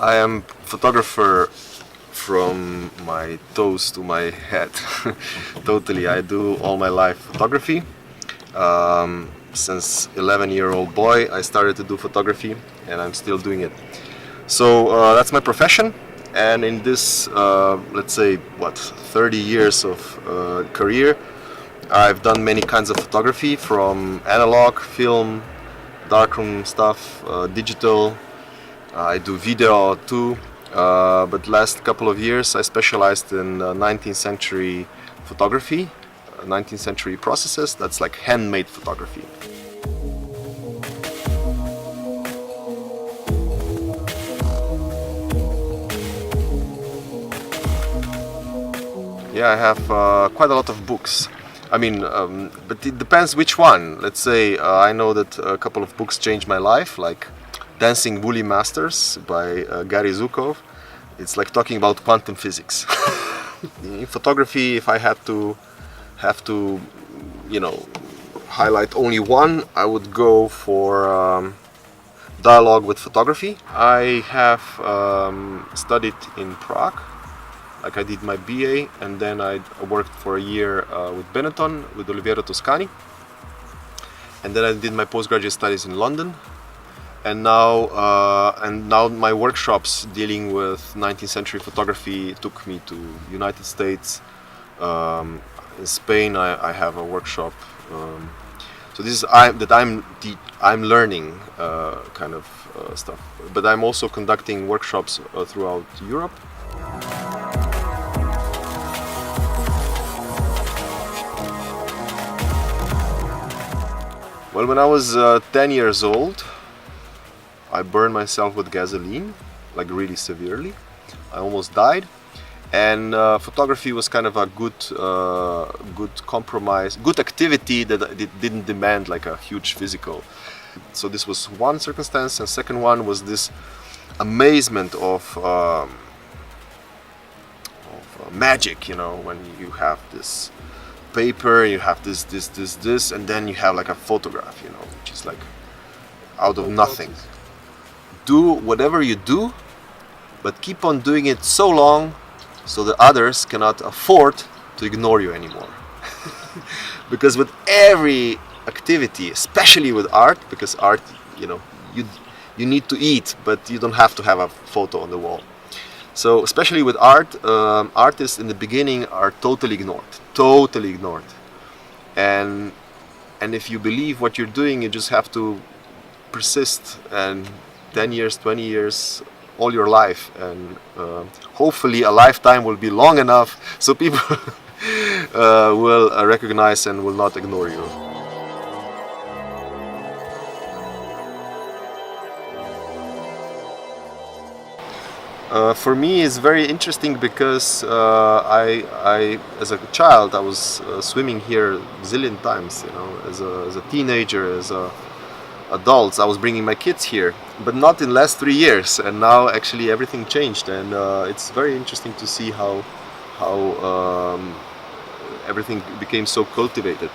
I am photographer from my toes to my head. Totally, I do all my life photography. Since 11-year-old boy, I started to do photography, and I'm still doing it. So that's my profession, and in this, let's say, 30 years of career, I've done many kinds of photography, from analog, film, darkroom stuff, digital. I do video too, but last couple of years I specialized in 19th century photography, 19th century processes. That's like handmade photography. Yeah, I have quite a lot of books. I mean, but it depends which one. Let's say I know that a couple of books changed my life, like Dancing Woolly Masters by Gary Zukov. It's like talking about quantum physics. In photography, if I have to, highlight only one, I would go for dialogue with photography. I have studied in Prague. Like I did my BA, and then I worked for a year with Benetton, with Oliviero Toscani. And then I did my postgraduate studies in London. And now my workshops dealing with 19th century photography took me to United States. In Spain, I have a workshop. So this is I'm learning kind of stuff. But I'm also conducting workshops throughout Europe. Well, when I was 10 years old, I burned myself with gasoline, like really severely. I almost died, and photography was kind of a good compromise, good activity that didn't demand like a huge physical. So this was one circumstance, and second one was this amazement of magic. You know, when you have this paper, you have this, and then you have like a photograph. You know, which is like out of nothing. Do whatever you do, but keep on doing it so long so that others cannot afford to ignore you anymore. Because with every activity, especially with art, because art, you need to eat, but you don't have to have a photo on the wall. So especially with art, artists in the beginning are totally ignored. And if you believe what you're doing, you just have to persist, and 10 years, 20 years, all your life, and hopefully a lifetime will be long enough so people will recognize and will not ignore you. For me, it's very interesting because I, as a child, I was swimming here a zillion times. As a teenager, as a adults, I was bringing my kids here, but not in the last 3 years, and now actually everything changed, and it's very interesting to see how everything became so cultivated.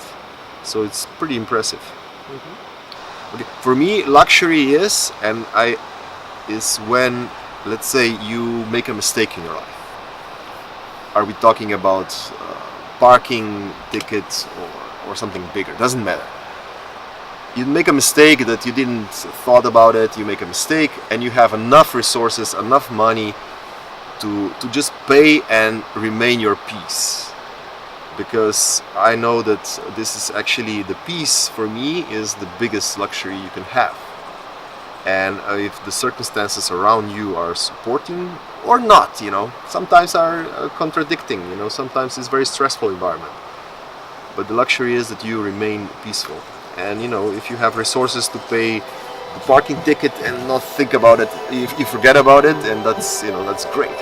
So it's pretty impressive. Mm-hmm. Okay. For me, luxury is when, let's say, you make a mistake in your life. Are we talking about parking tickets or something bigger? Doesn't matter. You make a mistake that you didn't thought about it, you make a mistake, and you have enough resources, enough money to just pay and remain your peace. Because I know that this is actually, the peace for me is the biggest luxury you can have. And if the circumstances around you are supporting or not, sometimes are contradicting, sometimes it's a very stressful environment. But the luxury is that you remain peaceful. And if you have resources to pay the parking ticket and not think about it, if you forget about it, and that's great.